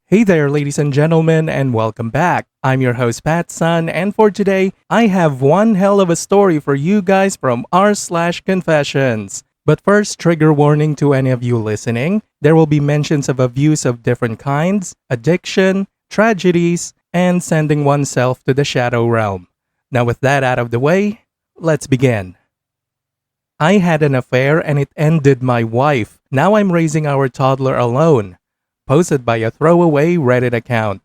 Hey there, ladies and gentlemen, and welcome back. I'm your host, PattSun, and for today, I have one hell of a story for you guys from r/confessions. But first, trigger warning to any of you listening. There will be mentions of abuse of different kinds, addiction, tragedies, and sending oneself to the shadow realm. Now, with that out of the way, let's begin. I had an affair and it ended my wife. Now I'm raising our toddler alone. Posted by a throwaway Reddit account.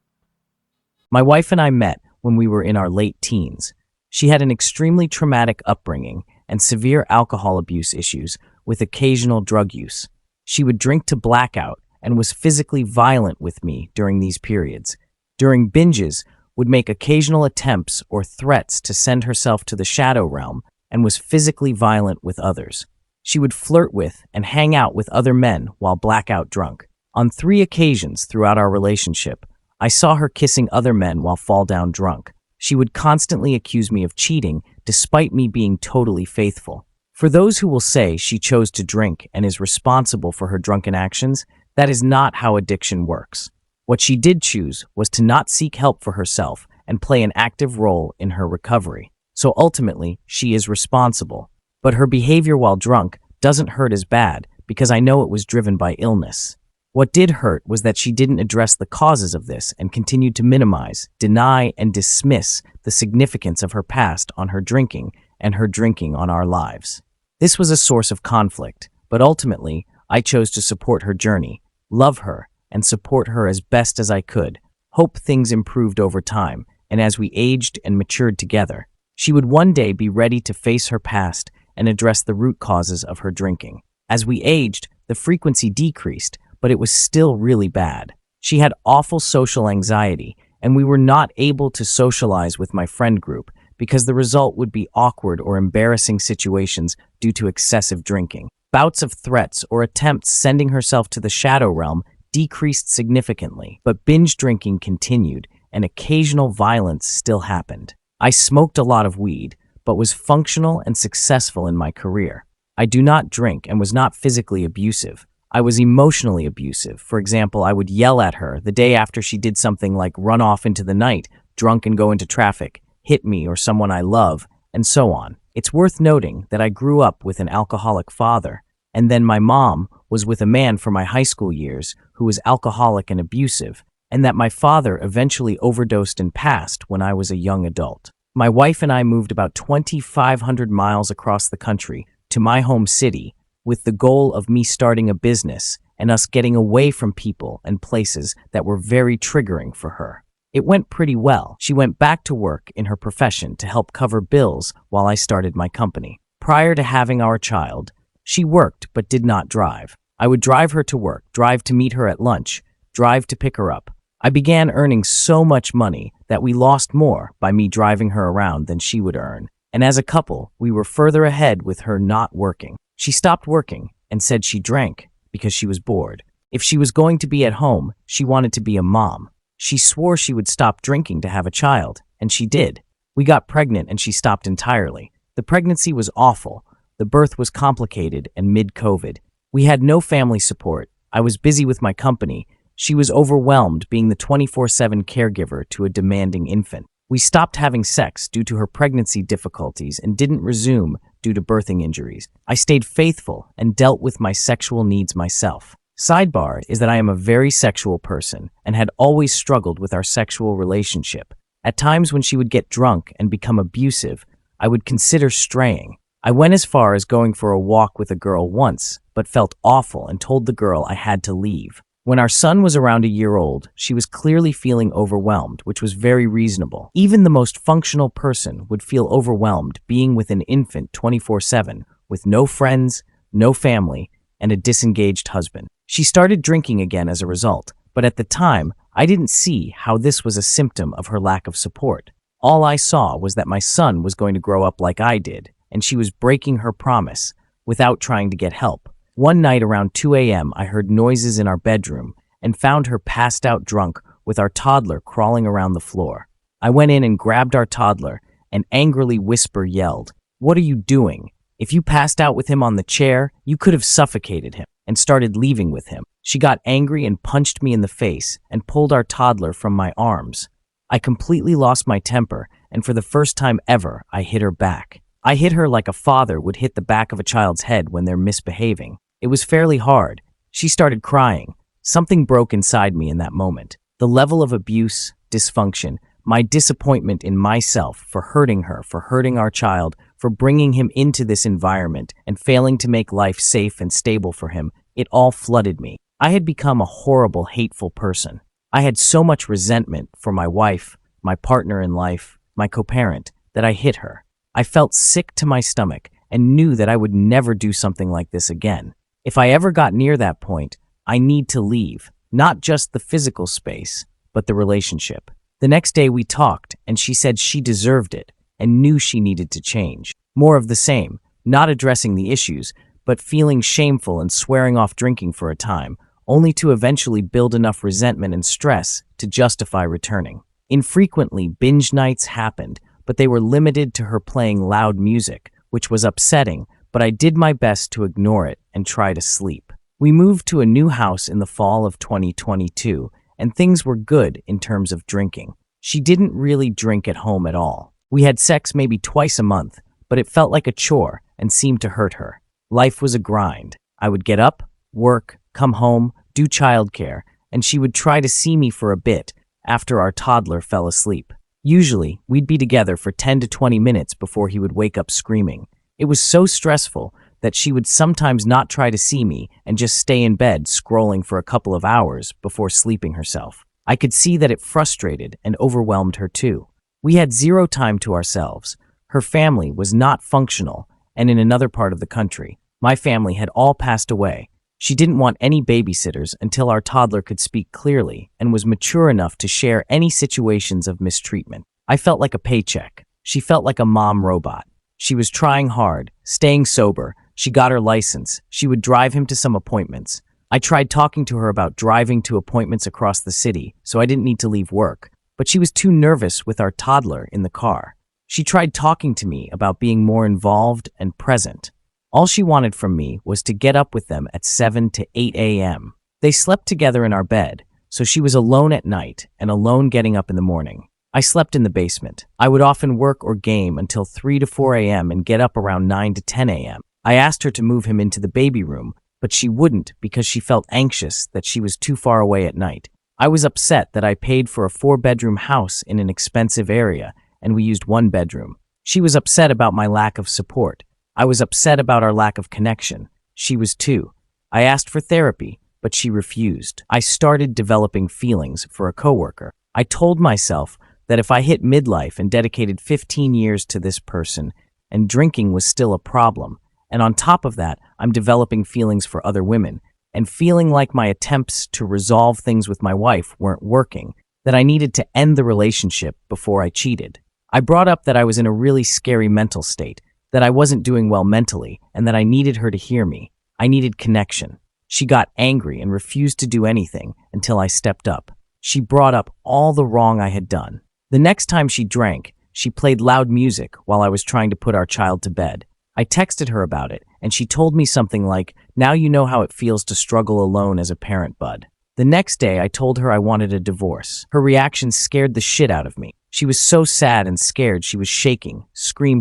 My wife and I met when we were in our late teens. She had an extremely traumatic upbringing and severe alcohol abuse issues with occasional drug use. She would drink to blackout and was physically violent with me during these periods. During binges, would make occasional attempts or threats to send herself to the shadow realm and was physically violent with others. She would flirt with and hang out with other men while blackout drunk. On 3 occasions throughout our relationship, I saw her kissing other men while fall down drunk. She would constantly accuse me of cheating despite me being totally faithful. For those who will say she chose to drink and is responsible for her drunken actions, that is not how addiction works. What she did choose was to not seek help for herself and play an active role in her recovery. So ultimately, she is responsible. But her behavior while drunk doesn't hurt as bad because I know it was driven by illness. What did hurt was that she didn't address the causes of this and continued to minimize, deny, and dismiss the significance of her past on her drinking and her drinking on our lives. This was a source of conflict, but ultimately, I chose to support her journey, love her, and support her as best as I could, hope things improved over time, and as we aged and matured together, she would one day be ready to face her past and address the root causes of her drinking. As we aged, the frequency decreased, but it was still really bad. She had awful social anxiety, and we were not able to socialize with my friend group because the result would be awkward or embarrassing situations due to excessive drinking. Bouts of threats or attempts sending herself to the shadow realm decreased significantly, but binge drinking continued, and occasional violence still happened. I smoked a lot of weed, but was functional and successful in my career. I do not drink and was not physically abusive. I was emotionally abusive. For example, I would yell at her the day after she did something like run off into the night, drunk and go into traffic, hit me or someone I love, and so on. It's worth noting that I grew up with an alcoholic father, and then my mom was with a man for my high school years who was alcoholic and abusive, and that my father eventually overdosed and passed when I was a young adult. My wife and I moved about 2,500 miles across the country to my home city, with the goal of me starting a business and us getting away from people and places that were very triggering for her. It went pretty well. She went back to work in her profession to help cover bills while I started my company. Prior to having our child, she worked but did not drive. I would drive her to work, drive to meet her at lunch, drive to pick her up. I began earning so much money that we lost more by me driving her around than she would earn. And as a couple, we were further ahead with her not working. She stopped working and said she drank because she was bored. If she was going to be at home, she wanted to be a mom. She swore she would stop drinking to have a child, and she did. We got pregnant and she stopped entirely. The pregnancy was awful. The birth was complicated and mid-COVID. We had no family support. I was busy with my company. She was overwhelmed being the 24/7 caregiver to a demanding infant. We stopped having sex due to her pregnancy difficulties and didn't resume due to birthing injuries. I stayed faithful and dealt with my sexual needs myself. Sidebar is that I am a very sexual person and had always struggled with our sexual relationship. At times when she would get drunk and become abusive, I would consider straying. I went as far as going for a walk with a girl once, but felt awful and told the girl I had to leave. When our son was around a year old, she was clearly feeling overwhelmed, which was very reasonable. Even the most functional person would feel overwhelmed being with an infant 24/7, with no friends, no family, and a disengaged husband. She started drinking again as a result, but at the time, I didn't see how this was a symptom of her lack of support. All I saw was that my son was going to grow up like I did, and she was breaking her promise without trying to get help. One night around 2 a.m., I heard noises in our bedroom and found her passed out drunk with our toddler crawling around the floor. I went in and grabbed our toddler and angrily yelled, "What are you doing? If you passed out with him on the chair, you could have suffocated him." and started leaving with him. She got angry and punched me in the face and pulled our toddler from my arms. I completely lost my temper, and for the first time ever, I hit her back. I hit her like a father would hit the back of a child's head when they're misbehaving. It was fairly hard. She started crying. Something broke inside me in that moment. The level of abuse, dysfunction, my disappointment in myself for hurting her, for hurting our child, for bringing him into this environment and failing to make life safe and stable for him, it all flooded me. I had become a horrible, hateful person. I had so much resentment for my wife, my partner in life, my co-parent, that I hit her. I felt sick to my stomach and knew that I would never do something like this again. If I ever got near that point, I need to leave, not just the physical space, but the relationship. The next day we talked, and she said she deserved it and knew she needed to change. More of the same, not addressing the issues, but feeling shameful and swearing off drinking for a time, only to eventually build enough resentment and stress to justify returning. Infrequently, binge nights happened, but they were limited to her playing loud music, which was upsetting, but I did my best to ignore it and try to sleep. We moved to a new house in the fall of 2022, and things were good in terms of drinking. She didn't really drink at home at all. We had sex maybe twice a month, but it felt like a chore and seemed to hurt her. Life was a grind. I would get up, work, come home, do childcare, and she would try to see me for a bit after our toddler fell asleep. Usually, we'd be together for 10 to 20 minutes before he would wake up screaming. It was so stressful that she would sometimes not try to see me and just stay in bed scrolling for a couple of hours before sleeping herself. I could see that it frustrated and overwhelmed her too. We had zero time to ourselves. Her family was not functional and in another part of the country. My family had all passed away. She didn't want any babysitters until our toddler could speak clearly and was mature enough to share any situations of mistreatment. I felt like a paycheck. She felt like a mom robot. She was trying hard, staying sober. She got her license. She would drive him to some appointments. I tried talking to her about driving to appointments across the city so I didn't need to leave work, but she was too nervous with our toddler in the car. She tried talking to me about being more involved and present. All she wanted from me was to get up with them at 7 to 8 a.m. They slept together in our bed, so she was alone at night and alone getting up in the morning. I slept in the basement. I would often work or game until 3 to 4 a.m. and get up around 9 to 10 a.m. I asked her to move him into the baby room, but she wouldn't because she felt anxious that she was too far away at night. I was upset that I paid for a 4-bedroom house in an expensive area and we used 1 bedroom. She was upset about my lack of support. I was upset about our lack of connection. She was too. I asked for therapy, but she refused. I started developing feelings for a coworker. I told myself that if I hit midlife and dedicated 15 years to this person, and drinking was still a problem, and on top of that, I'm developing feelings for other women, and feeling like my attempts to resolve things with my wife weren't working, that I needed to end the relationship before I cheated. I brought up that I was in a really scary mental state, that I wasn't doing well mentally, and that I needed her to hear me. I needed connection. She got angry and refused to do anything until I stepped up. She brought up all the wrong I had done. The next time she drank, she played loud music while I was trying to put our child to bed. I texted her about it, and she told me something like, "Now you know how it feels to struggle alone as a parent, bud." The next day, I told her I wanted a divorce. Her reaction scared the shit out of me. She was so sad and scared she was shaking,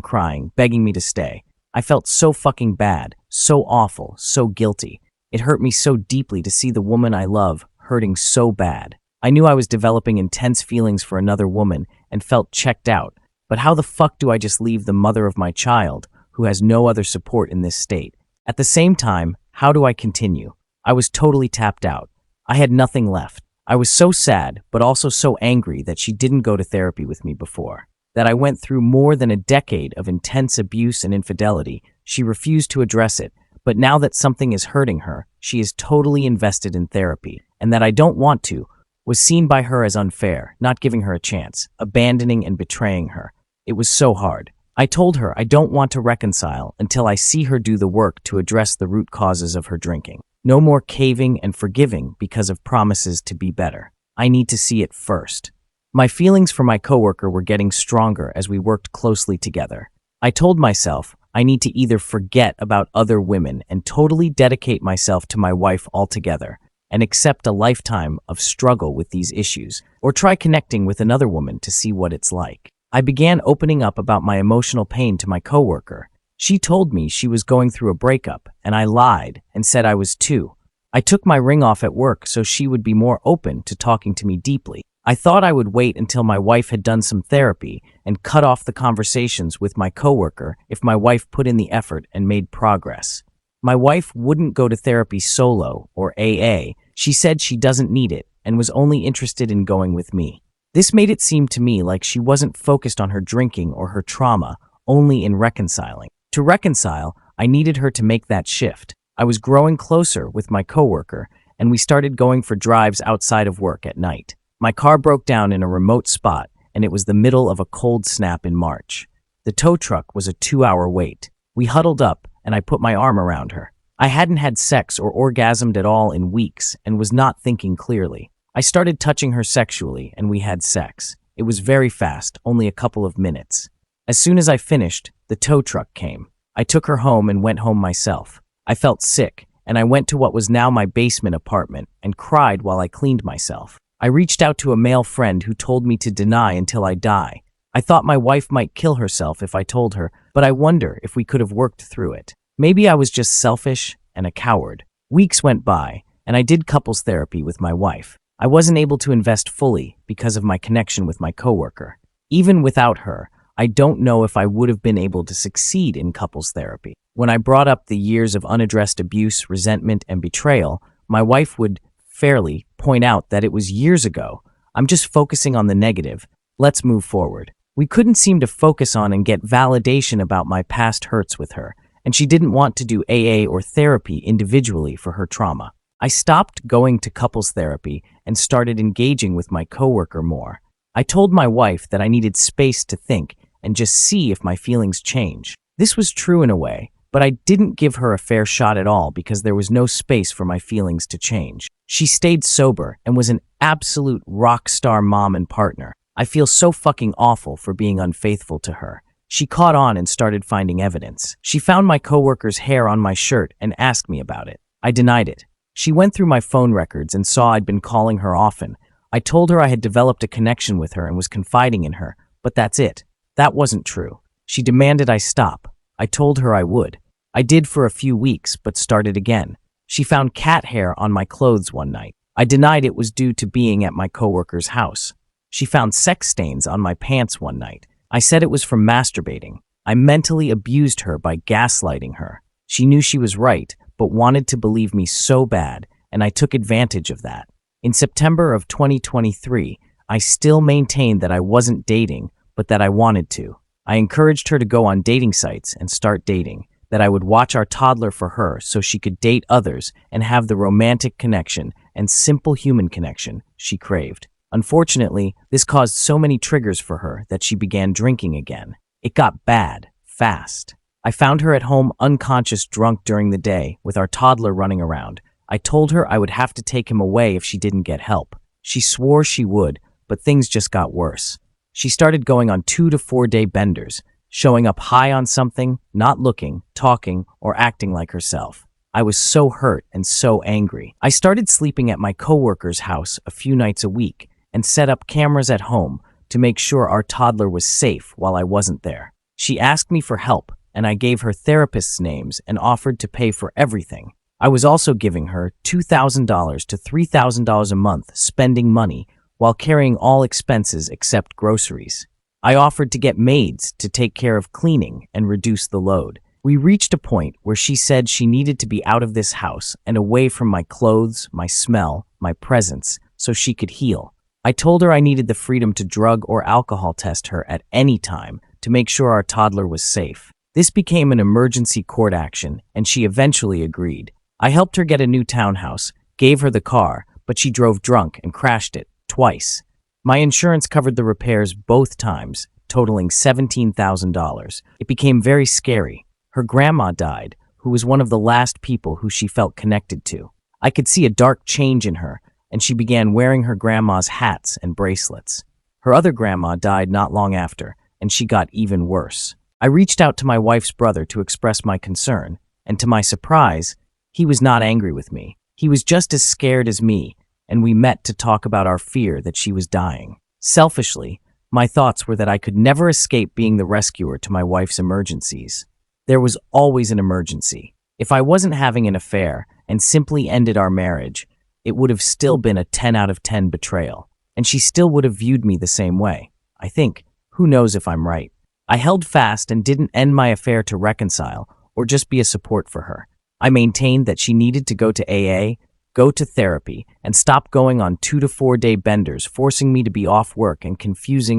crying, begging me to stay. I felt so fucking bad, so awful, so guilty. It hurt me so deeply to see the woman I love hurting so bad. I knew I was developing intense feelings for another woman and felt checked out, but how the fuck do I just leave the mother of my child, who has no other support in this state? At the same time, how do I continue? I was totally tapped out. I had nothing left. I was so sad, but also so angry that she didn't go to therapy with me before. That I went through more than a decade of intense abuse and infidelity. She refused to address it, but now that something is hurting her, she is totally invested in therapy, and that I don't want to, was seen by her as unfair, not giving her a chance, abandoning and betraying her. It was so hard. I told her I don't want to reconcile until I see her do the work to address the root causes of her drinking. No more caving and forgiving because of promises to be better. I need to see it first. My feelings for my coworker were getting stronger as we worked closely together. I told myself I need to either forget about other women and totally dedicate myself to my wife altogether and accept a lifetime of struggle with these issues, or try connecting with another woman to see what it's like. I began opening up about my emotional pain to my coworker. She told me she was going through a breakup, and I lied and said I was too. I took my ring off at work so she would be more open to talking to me deeply. I thought I would wait until my wife had done some therapy and cut off the conversations with my coworker if my wife put in the effort and made progress. My wife wouldn't go to therapy solo or AA. She said she doesn't need it and was only interested in going with me. This made it seem to me like she wasn't focused on her drinking or her trauma, only in reconciling. To reconcile, I needed her to make that shift. I was growing closer with my coworker, and we started going for drives outside of work at night. My car broke down in a remote spot, and it was the middle of a cold snap in March. The tow truck was a 2-hour wait. We huddled up, and I put my arm around her. I hadn't had sex or orgasmed at all in weeks and was not thinking clearly. I started touching her sexually, and we had sex. It was very fast, only a couple of minutes. As soon as I finished, the tow truck came. I took her home and went home myself. I felt sick, and I went to what was now my basement apartment and cried while I cleaned myself. I reached out to a male friend who told me to deny until I die. I thought my wife might kill herself if I told her, but I wonder if we could have worked through it. Maybe I was just selfish and a coward. Weeks went by, and I did couples therapy with my wife. I wasn't able to invest fully because of my connection with my coworker. Even without her, I don't know if I would have been able to succeed in couples therapy. When I brought up the years of unaddressed abuse, resentment, and betrayal, my wife would fairly point out that it was years ago. I'm just focusing on the negative. Let's move forward. We couldn't seem to focus on and get validation about my past hurts with her, and she didn't want to do AA or therapy individually for her trauma. I stopped going to couples therapy and started engaging with my coworker more. I told my wife that I needed space to think and just see if my feelings change. This was true in a way, but I didn't give her a fair shot at all because there was no space for my feelings to change. She stayed sober and was an absolute rock star mom and partner. I feel so fucking awful for being unfaithful to her. She caught on and started finding evidence. She found my coworker's hair on my shirt and asked me about it. I denied it. She went through my phone records and saw I'd been calling her often. I told her I had developed a connection with her and was confiding in her, but that's it. That wasn't true. She demanded I stop. I told her I would. I did for a few weeks, but started again. She found cat hair on my clothes one night. I denied it was due to being at my coworker's house. She found sex stains on my pants one night. I said it was from masturbating. I mentally abused her by gaslighting her. She knew she was right, but wanted to believe me so bad, and I took advantage of that. In September of 2023, I still maintained that I wasn't dating, but that I wanted to. I encouraged her to go on dating sites and start dating, that I would watch our toddler for her so she could date others and have the romantic connection and simple human connection she craved. Unfortunately, this caused so many triggers for her that she began drinking again. It got bad, fast. I found her at home unconscious, drunk during the day, with our toddler running around. I told her I would have to take him away if she didn't get help. She swore she would, but things just got worse. She started going on 2 to 4 day benders, showing up high on something, not looking, talking, or acting like herself. I was so hurt and so angry. I started sleeping at my coworker's house a few nights a week and set up cameras at home to make sure our toddler was safe while I wasn't there. She asked me for help, and I gave her therapists' names and offered to pay for everything. I was also giving her $2,000 to $3,000 a month spending money while carrying all expenses except groceries. I offered to get maids to take care of cleaning and reduce the load. We reached a point where she said she needed to be out of this house and away from my clothes, my smell, my presence, so she could heal. I told her I needed the freedom to drug or alcohol test her at any time to make sure our toddler was safe. This became an emergency court action, and she eventually agreed. I helped her get a new townhouse, gave her the car, but she drove drunk and crashed it twice. My insurance covered the repairs both times, totaling $17,000. It became very scary. Her grandma died, who was one of the last people who she felt connected to. I could see a dark change in her, and she began wearing her grandma's hats and bracelets. Her other grandma died not long after, and she got even worse. I reached out to my wife's brother to express my concern, and to my surprise, he was not angry with me. He was just as scared as me, and we met to talk about our fear that she was dying. Selfishly, my thoughts were that I could never escape being the rescuer to my wife's emergencies. There was always an emergency. If I wasn't having an affair and simply ended our marriage, it would have still been a 10 out of 10 betrayal, and she still would have viewed me the same way. I think, who knows if I'm right. I held fast and didn't end my affair to reconcile or just be a support for her. I maintained that she needed to go to AA, go to therapy, and stop going on 2 to 4 day benders, forcing me to be off work and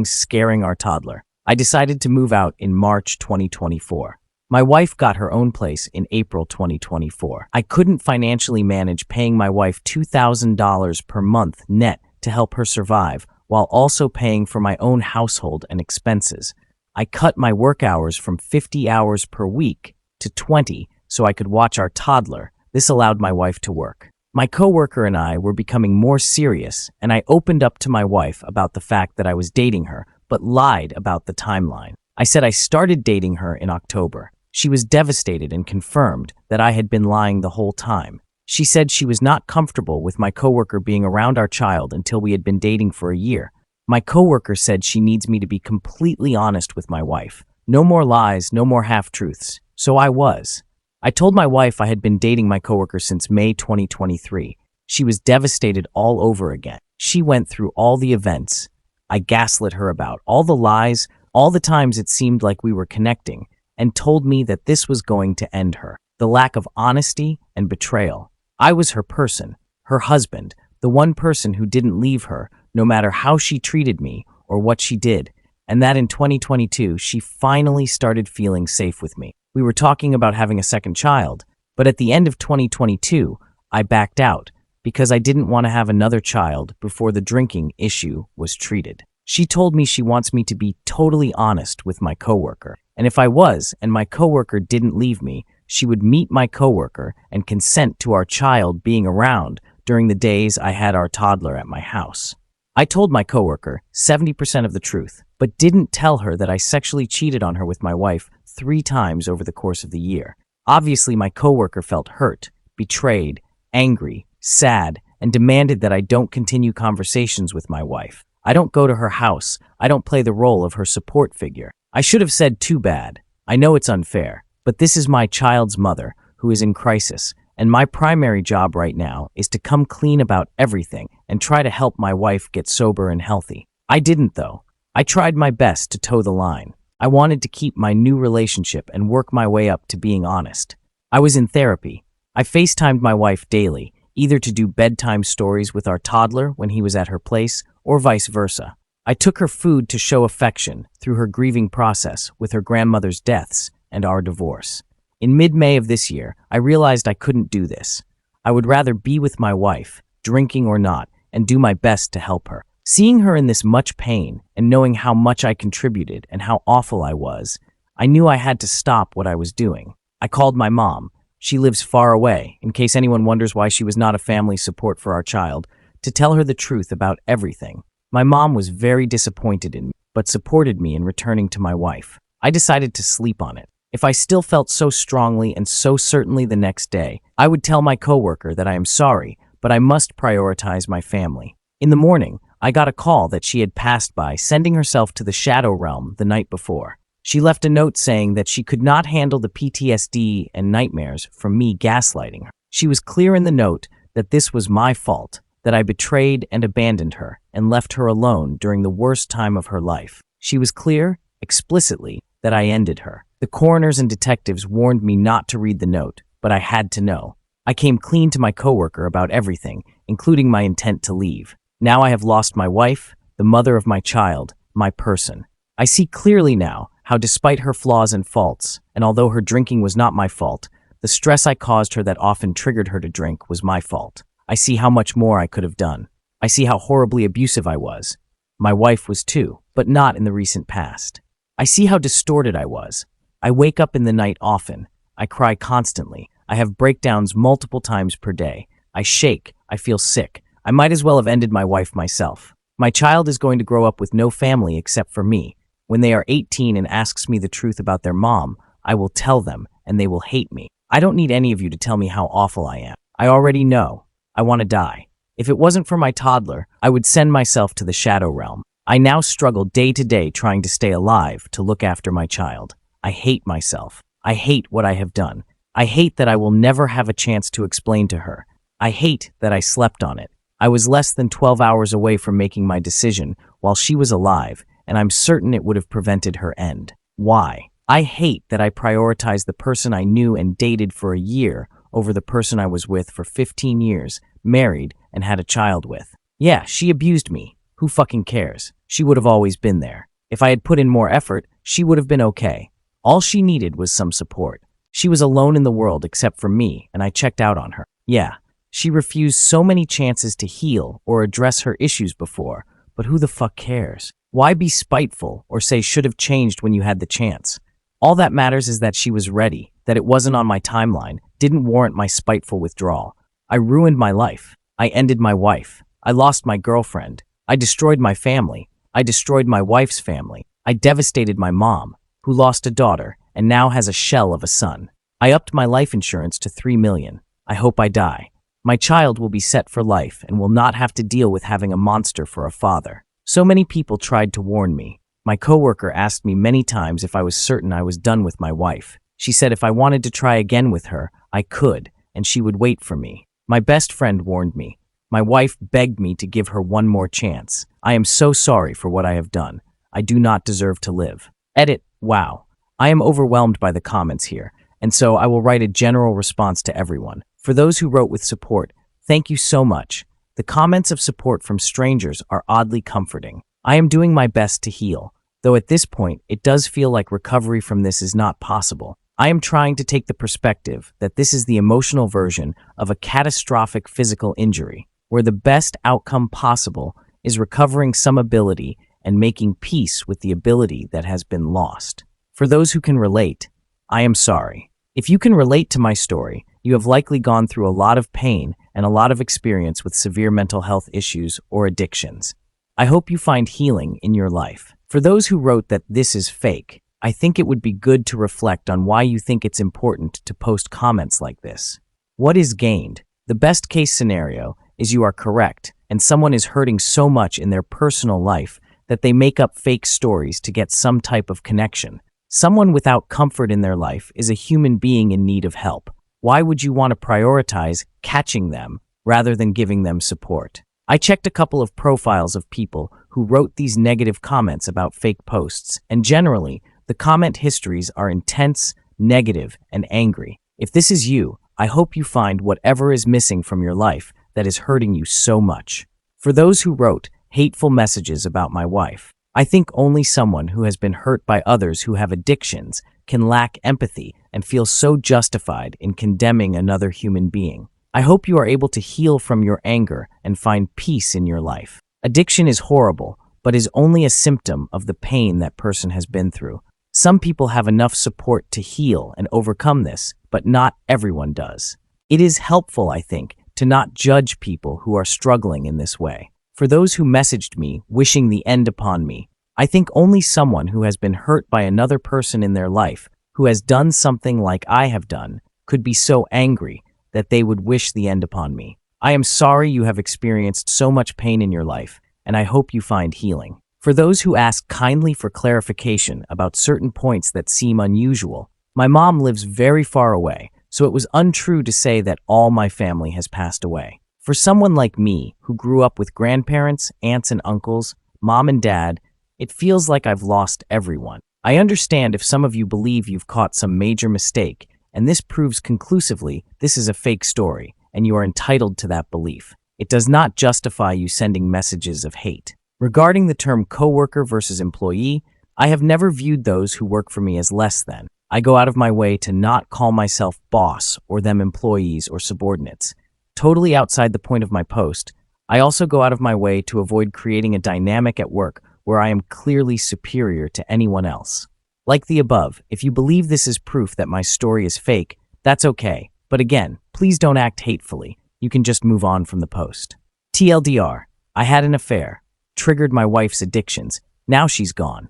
scaring our toddler. I decided to move out in March 2024. My wife got her own place in April 2024. I couldn't financially manage paying my wife $2,000 per month net to help her survive, while also paying for my own household and expenses. I cut my work hours from 50 hours per week to 20 so I could watch our toddler. This allowed my wife to work. My coworker and I were becoming more serious, and I opened up to my wife about the fact that I was dating her, but lied about the timeline. I said I started dating her in October. She was devastated and confirmed that I had been lying the whole time. She said she was not comfortable with my coworker being around our child until we had been dating for a year. My coworker said she needs me to be completely honest with my wife. No more lies, no more half-truths. So I was. I told my wife I had been dating my coworker since May 2023. She was devastated all over again. She went through all the events I gaslit her about, all the lies, all the times it seemed like we were connecting, and told me that this was going to end her. The lack of honesty and betrayal. I was her person, her husband, the one person who didn't leave her, no matter how she treated me or what she did, and that in 2022, she finally started feeling safe with me. We were talking about having a second child, but at the end of 2022, I backed out because I didn't want to have another child before the drinking issue was treated. She told me she wants me to be totally honest with my coworker, and if I was and my coworker didn't leave me, she would meet my coworker and consent to our child being around during the days I had our toddler at my house. I told my coworker 70% of the truth, but didn't tell her that I sexually cheated on her with my wife 3 times over the course of the year. Obviously, my coworker felt hurt, betrayed, angry, sad, and demanded that I don't continue conversations with my wife. I don't go to her house. I don't play the role of her support figure. I should have said too bad. I know it's unfair, but this is my child's mother who is in crisis, and my primary job right now is to come clean about everything and try to help my wife get sober and healthy. I didn't, though. I tried my best to toe the line. I wanted to keep my new relationship and work my way up to being honest. I was in therapy. I FaceTimed my wife daily, either to do bedtime stories with our toddler when he was at her place or vice versa. I took her food to show affection through her grieving process with her grandmother's deaths and our divorce. In mid-May of this year, I realized I couldn't do this. I would rather be with my wife, drinking or not, and do my best to help her. Seeing her in this much pain and knowing how much I contributed and how awful I was, I knew I had to stop what I was doing. I called my mom. She lives far away, in case anyone wonders why she was not a family support for our child, to tell her the truth about everything. My mom was very disappointed in me, but supported me in returning to my wife. I decided to sleep on it. If I still felt so strongly and so certainly the next day, I would tell my coworker that I am sorry, but I must prioritize my family. In the morning, I got a call that she had passed by, sending herself to the shadow realm the night before. She left a note saying that she could not handle the PTSD and nightmares from me gaslighting her. She was clear in the note that this was my fault, that I betrayed and abandoned her and left her alone during the worst time of her life. She was clear, explicitly, that I ended her. The coroners and detectives warned me not to read the note, but I had to know. I came clean to my coworker about everything, including my intent to leave. Now I have lost my wife, the mother of my child, my person. I see clearly now how, despite her flaws and faults, and although her drinking was not my fault, the stress I caused her that often triggered her to drink was my fault. I see how much more I could have done. I see how horribly abusive I was. My wife was too, but not in the recent past. I see how distorted I was. I wake up in the night often. I cry constantly. I have breakdowns multiple times per day. I shake. I feel sick. I might as well have ended my wife myself. My child is going to grow up with no family except for me. When they are 18 and asks me the truth about their mom, I will tell them and they will hate me. I don't need any of you to tell me how awful I am. I already know. I want to die. If it wasn't for my toddler, I would send myself to the shadow realm. I now struggle day to day trying to stay alive to look after my child. I hate myself. I hate what I have done. I hate that I will never have a chance to explain to her. I hate that I slept on it. I was less than 12 hours away from making my decision while she was alive, and I'm certain it would have prevented her end. Why? I hate that I prioritized the person I knew and dated for a year over the person I was with for 15 years, married, and had a child with. Yeah, she abused me. Who fucking cares? She would have always been there. If I had put in more effort, she would have been okay. All she needed was some support. She was alone in the world except for me, and I checked out on her. Yeah, she refused so many chances to heal or address her issues before, but who the fuck cares? Why be spiteful or say should have changed when you had the chance? All that matters is that she was ready, that it wasn't on my timeline, didn't warrant my spiteful withdrawal. I ruined my life. I ended my wife. I lost my girlfriend. I destroyed my family. I destroyed my wife's family. I devastated my mom, who lost a daughter and now has a shell of a son. I upped my life insurance to $3 million. I hope I die. My child will be set for life and will not have to deal with having a monster for a father. So many people tried to warn me. My coworker asked me many times if I was certain I was done with my wife. She said if I wanted to try again with her, I could, and she would wait for me. My best friend warned me. My wife begged me to give her one more chance. I am so sorry for what I have done. I do not deserve to live. Edit. Wow. I am overwhelmed by the comments here, and so I will write a general response to everyone. For those who wrote with support, thank you so much. The comments of support from strangers are oddly comforting. I am doing my best to heal, though at this point it does feel like recovery from this is not possible. I am trying to take the perspective that this is the emotional version of a catastrophic physical injury, where the best outcome possible is recovering some ability and making peace with the ability that has been lost. For those who can relate, I am sorry. If you can relate to my story, you have likely gone through a lot of pain and a lot of experience with severe mental health issues or addictions. I hope you find healing in your life. For those who wrote that this is fake, I think it would be good to reflect on why you think it's important to post comments like this. What is gained? The best case scenario is you are correct and someone is hurting so much in their personal life that they make up fake stories to get some type of connection. Someone without comfort in their life is a human being in need of help. Why would you want to prioritize catching them rather than giving them support? I checked a couple of profiles of people who wrote these negative comments about fake posts, and generally, the comment histories are intense, negative, and angry. If this is you, I hope you find whatever is missing from your life that is hurting you so much. For those who wrote hateful messages about my wife, I think only someone who has been hurt by others who have addictions can lack empathy and feel so justified in condemning another human being. I hope you are able to heal from your anger and find peace in your life. Addiction is horrible, but is only a symptom of the pain that person has been through. Some people have enough support to heal and overcome this, but not everyone does. It is helpful, I think, to not judge people who are struggling in this way. For those who messaged me wishing the end upon me, I think only someone who has been hurt by another person in their life, who has done something like I have done, could be so angry that they would wish the end upon me. I am sorry you have experienced so much pain in your life, and I hope you find healing. For those who ask kindly for clarification about certain points that seem unusual, my mom lives very far away, so it was untrue to say that all my family has passed away. For someone like me, who grew up with grandparents, aunts and uncles, mom and dad, it feels like I've lost everyone. I understand if some of you believe you've caught some major mistake, and this proves conclusively this is a fake story, and you are entitled to that belief. It does not justify you sending messages of hate. Regarding the term coworker versus employee, I have never viewed those who work for me as less than. I go out of my way to not call myself boss or them employees or subordinates. Totally outside the point of my post, I also go out of my way to avoid creating a dynamic at work where I am clearly superior to anyone else. Like the above, if you believe this is proof that my story is fake, that's okay. But again, please don't act hatefully. You can just move on from the post. TLDR, I had an affair, triggered my wife's addictions. Now she's gone.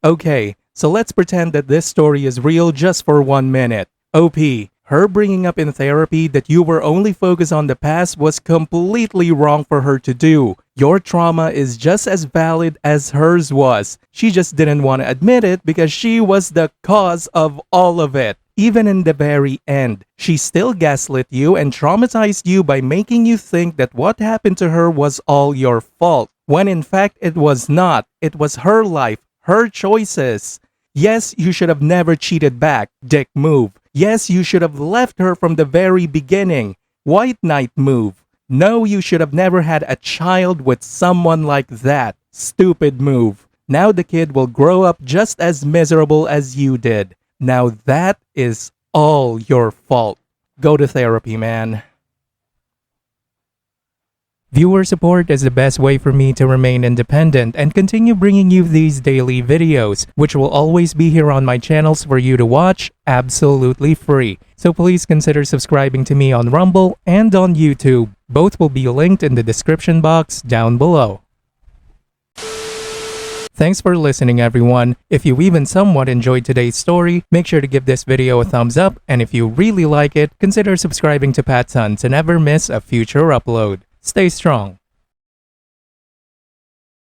Okay, so let's pretend that this story is real just for 1 minute. OP, her bringing up in therapy that you were only focused on the past was completely wrong for her to do. Your trauma is just as valid as hers was. She just didn't want to admit it because she was the cause of all of it. Even in the very end, she still gaslit you and traumatized you by making you think that what happened to her was all your fault, when in fact it was not. It was her life, her choices. Yes, you should have never cheated back, dick move. Yes, you should have left her from the very beginning, white knight move. No, you should have never had a child with someone like that, stupid move. Now the kid will grow up just as miserable as you did. Now that is all your fault. Go to therapy, man. Viewer support is the best way for me to remain independent and continue bringing you these daily videos, which will always be here on my channels for you to watch absolutely free. So please consider subscribing to me on Rumble and on YouTube. Both will be linked in the description box down below. Thanks for listening, everyone. If you even somewhat enjoyed today's story, make sure to give this video a thumbs up, and if you really like it, consider subscribing to PattSun to never miss a future upload. Stay strong.